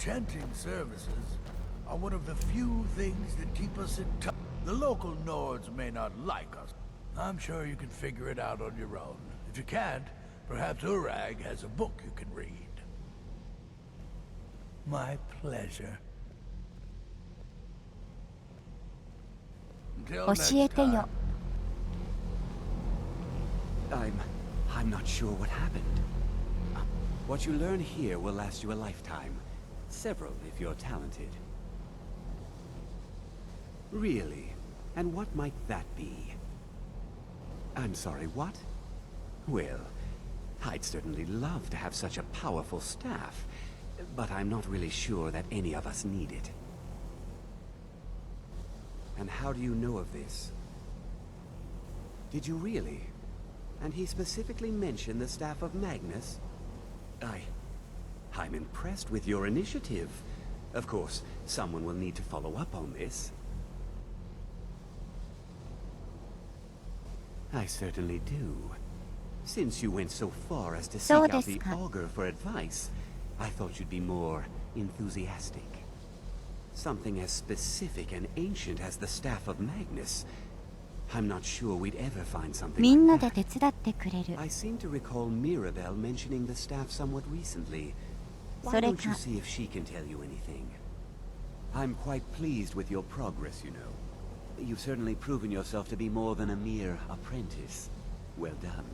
enchanting services are one of the few things that keep us in touch. The local Nords may not like us. I'm sure you can figure it out on your own. If you can't, perhaps Urag has a book you can read. My pleasure. Until next 教えてよ。 I'm not sure what happened. What you learn here will last you a lifetime. Several if you're talented. Really? And what might that be? I'm sorry, what? Well, I'd certainly love to have such a powerful staff, but I'm not really sure that any of us need it. And how do you know of this? Did you really? And he specifically mentioned the staff of Magnus? I'm impressed with your initiative. Of course, someone will need to follow up on this. I certainly do. Since you went so far as to seek out the augur for advice, I thought you'd be more enthusiastic. Something as specific and ancient as the staff of Magnus. I'm not sure we'd ever find something みんな like で that. 手伝ってくれる。 I seem to recall Mirabelle mentioning the staff somewhat recently. Why それ don't you か see if she can tell you anything? I'm quite pleased with your progress, you know. You've certainly proven yourself to be more than a mere apprentice. Well done.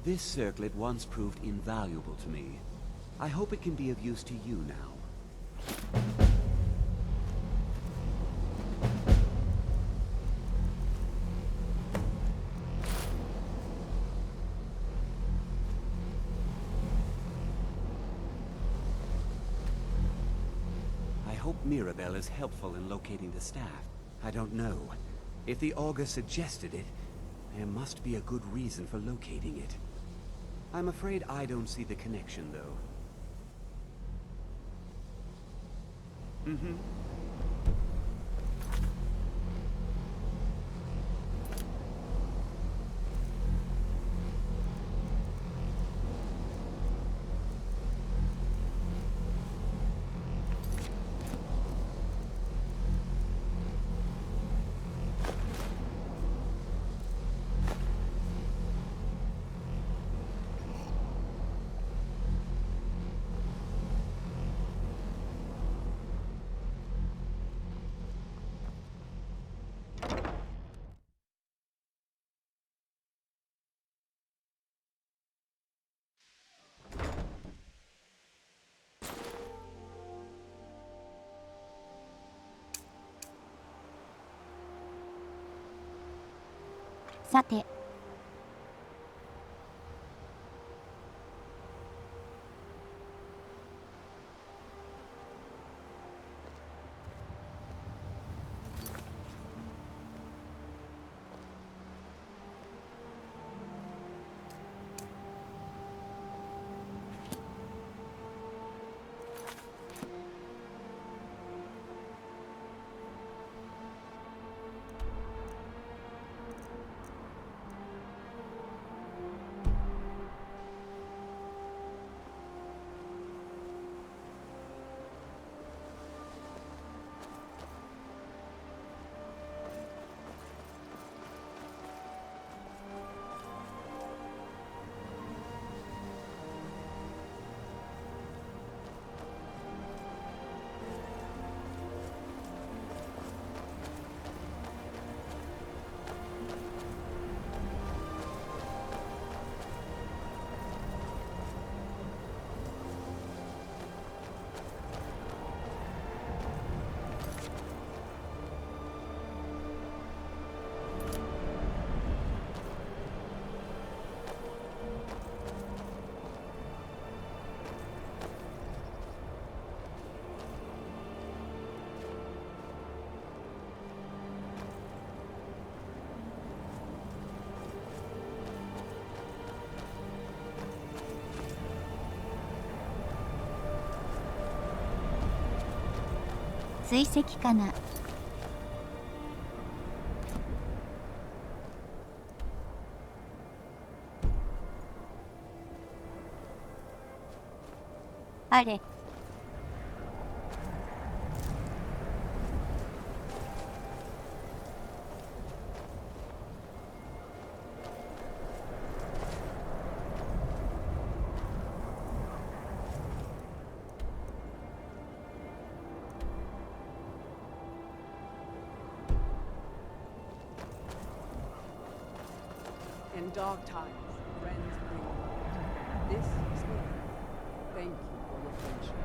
This circlet once proved invaluable to me. I hope it can be of use to you now. I hope Mirabelle is helpful in locating the staff. I don't know. If the augur suggested it, there must be a good reason for locating it. I'm afraid I don't see the connection, though. Mm-hmm.「さて追跡かな。あれ In dark times, friends bring light. This is me. Thank you for your friendship.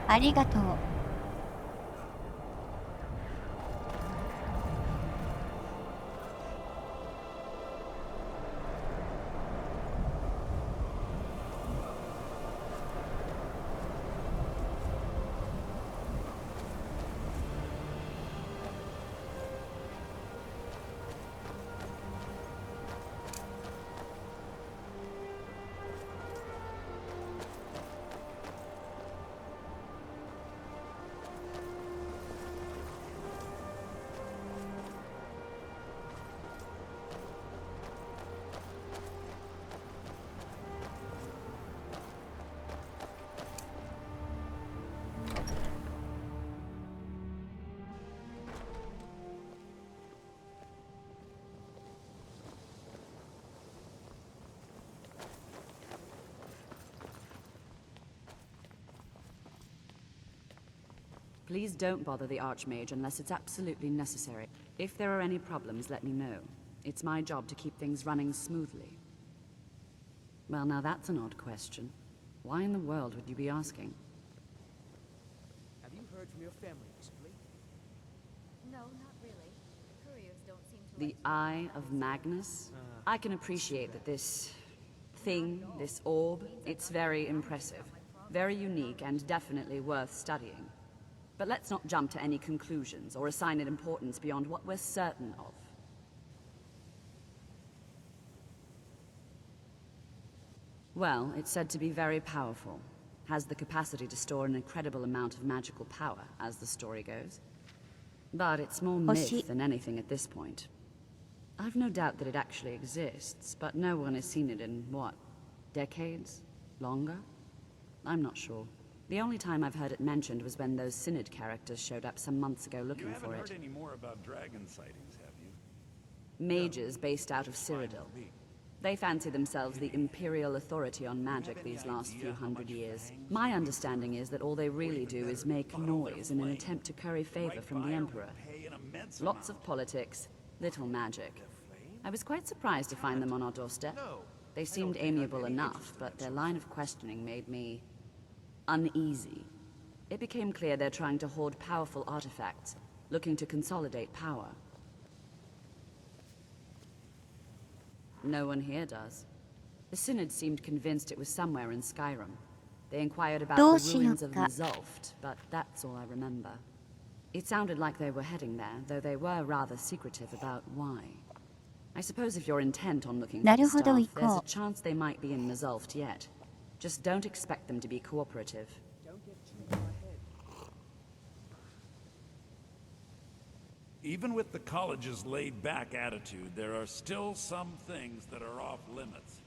ありがとう。Please don't bother the Archmage unless it's absolutely necessary. If there are any problems, let me know. It's my job to keep things running smoothly. Well, now that's an odd question. Why in the world would you be asking? Have you heard from your family recently? No, not really. The couriers don't seem to The like Eye of Magnus? I can appreciate that this thing, this orb, it's very impressive. Very unique and definitely worth studying. But let's not jump to any conclusions or assign it importance beyond what we're certain of. Well, it's said to be very powerful. Has the capacity to store an incredible amount of magical power, as the story goes. But it's more myth than anything at this point. I've no doubt that it actually exists, but no one has seen it in, what, decades? Longer? I'm not sure. The only time I've heard it mentioned was when those Synod characters showed up some months ago looking for it. You haven't heard any more about dragon sightings, have you? Mages based out of Cyrodiil. They fancy themselves the imperial authority on magic these last few hundred years. My understanding is that all they really do is make noise in an attempt to curry favor from the Emperor. Lots of politics, little magic. I was quite surprised to find them on our doorstep. They seemed amiable enough, but their line of questioning made me uneasy. It became clear they're trying to hoard powerful artifacts, looking to consolidate power. No one here does. The Synod seemed convinced it was somewhere in Skyrim. They inquired about the ruins of Resolved, but that's all I remember. It sounded like they were heading there, though they were rather secretive about why. I suppose if you're intent on looking for the staff, there's a chance they might be in Resolved yet. Just don't expect them to be cooperative. Don't get too far ahead. Even with the college's laid-back attitude, there are still some things that are off limits.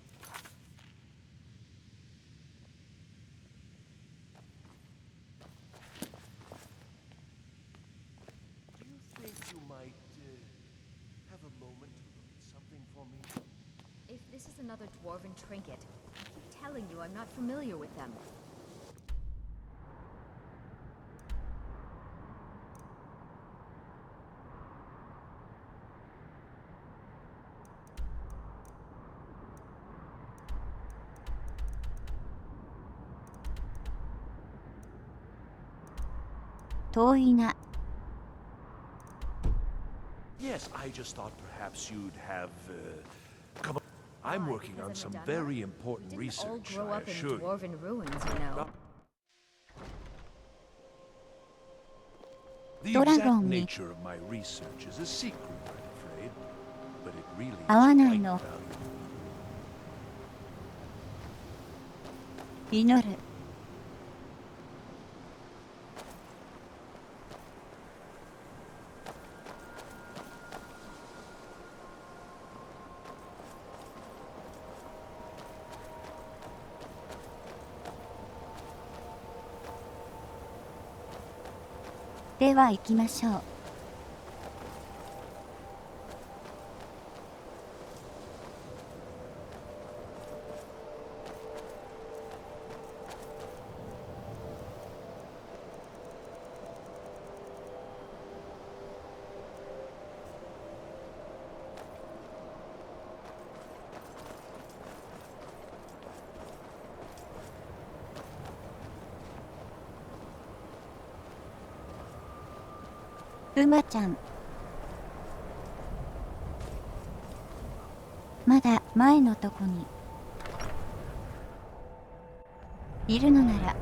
Do you think you might have a moment to look at something for me? If this is another dwarven trinket, I'm telling you I'm not familiar with them. Yes, I just thought perhaps you'd have come. I'm working on some very important Didn't research. all grow I up in assure you. dwarven ruins, you know. The exact nature of my research is a secret, I'm afraid, but it really is quite valuable. 祈る。では行きましょう。馬ちゃん。まだ前のとこにいるのなら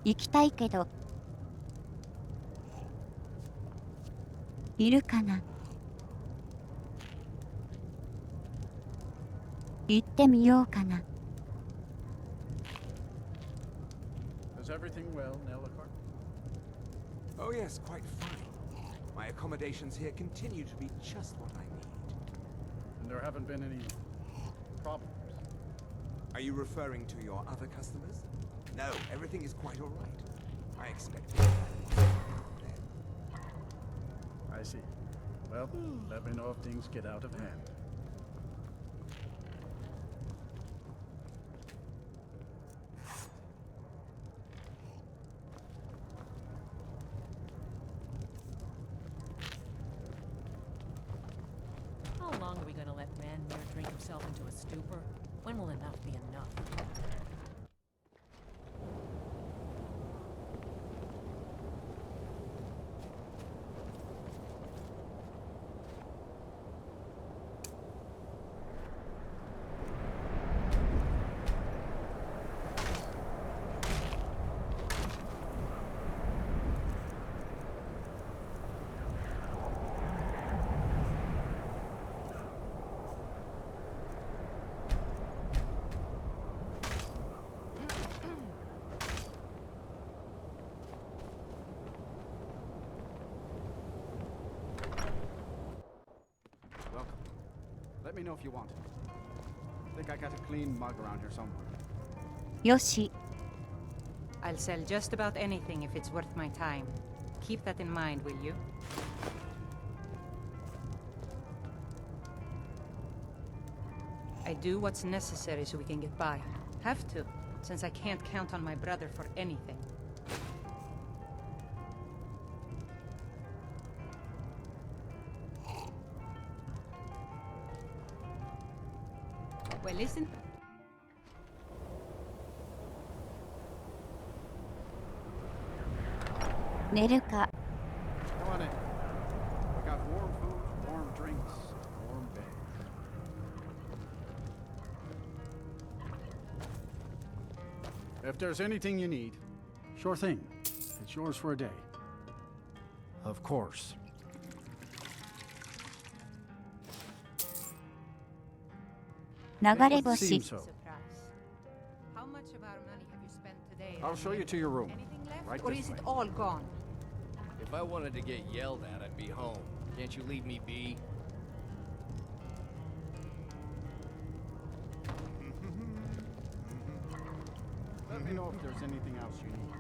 行きたいけど、いるかな。行ってみようかな。Is everything well, Nellicor? Oh yes, quite fine. My accommodations here continue to be just what I need. And there haven't been any problems? Are you referring to your other customers? No, everything is quite all right. I expected that. I see. Well, let me know if things get out of hand. How long are we gonna let Ranmir drink himself into a stupor? When will enough be enough? Let me know if you want it. I think I got a clean mug around here somewhere. よし。 I'll sell just about anything if it's worth my time. Keep that in mind, will you? I do what's necessary so we can get by. Have to, since I can't count on my brother for anything. Well, listen. 寝るか。 Come on in. We got warm food, warm drinks, warm bed. If there's anything you need, sure thing. It's yours for a day. Of course. 流れ星。 Seems so. How much of our money have you spent today? I'll show you to your room. Anything left, Right or this is it way. all gone? If I wanted to get yelled at, I'd be home. Can't you leave me be? Let me know if there's anything else you need.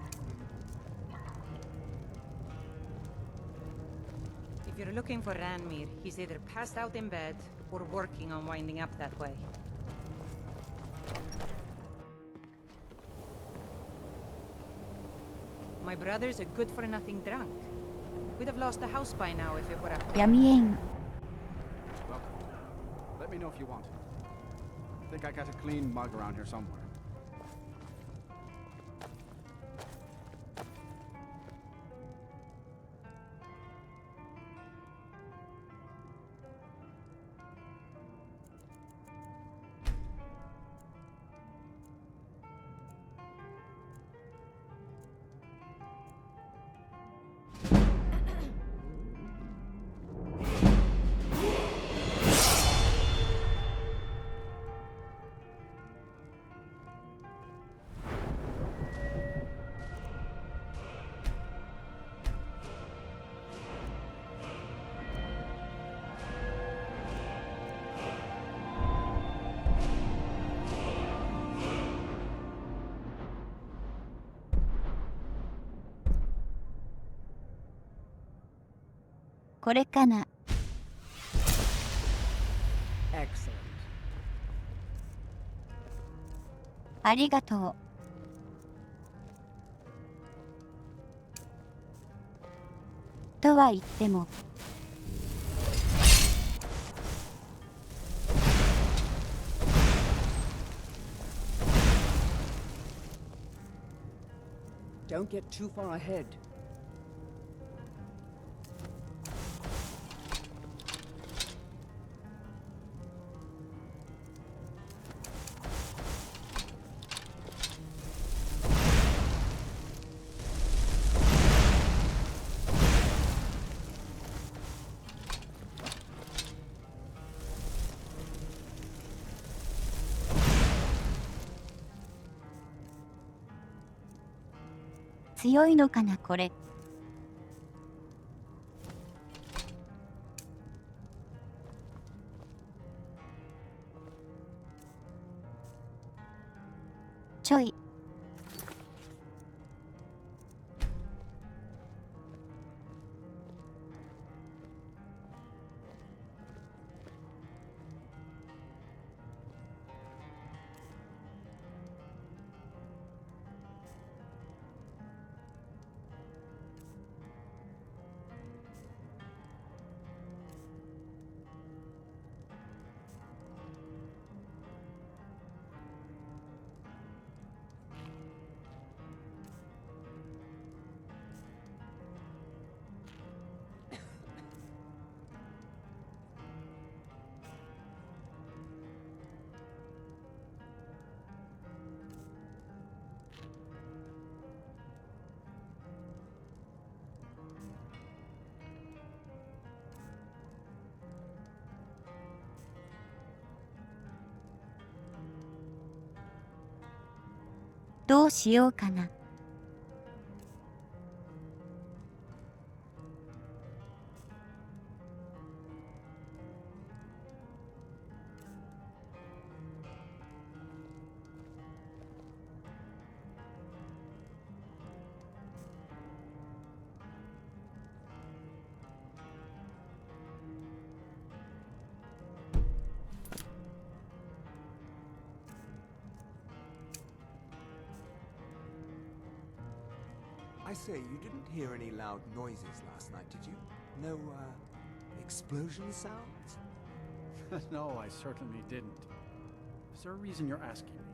If you're looking for Ranmir, he's either passed out in bed or working on winding up that way. My brother's a good-for-nothing drunk. We'd have lost the house by now if it were up to 闇縁。 Welcome. Let me know if you want it. I think I got a clean mug around here somewhere. .これかな。 Excellent. ありがとう。とは言っても。Don't get too far ahead. 強いのかなこれ。ちょい。どうしようかな。I say, you didn't hear any loud noises last night, did you? No, explosion sounds? No, I certainly didn't. Is there a reason you're asking me?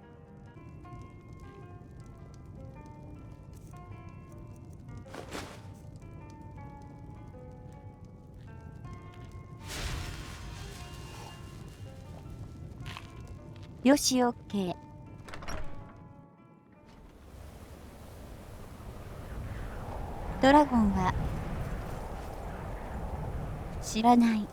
よし、オッケー。ドラゴンは知らない。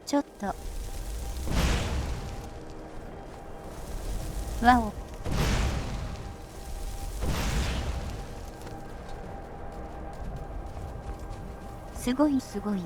ちょっと。わお。すごいすごい。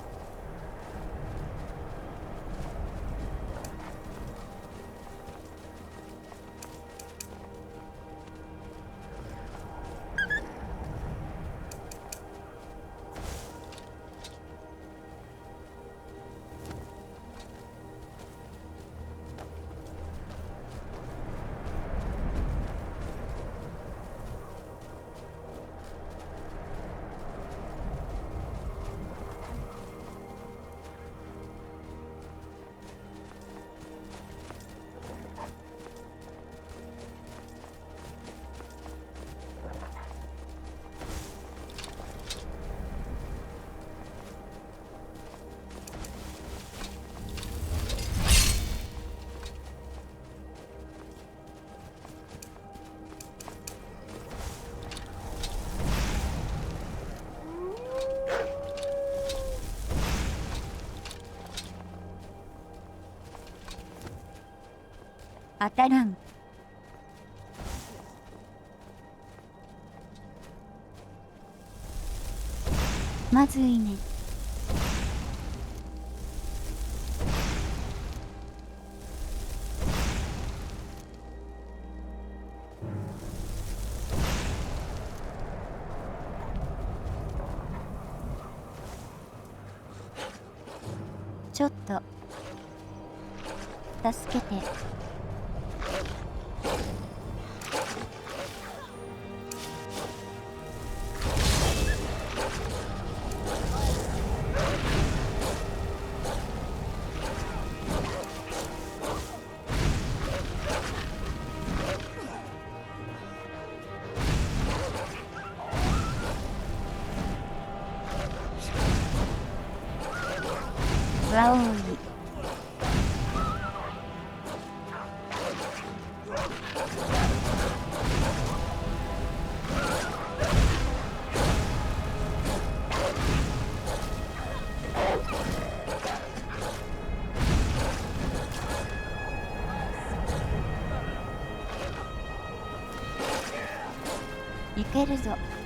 当たらん。まずいね。ちょっと助けて。わおい。いけるぞ。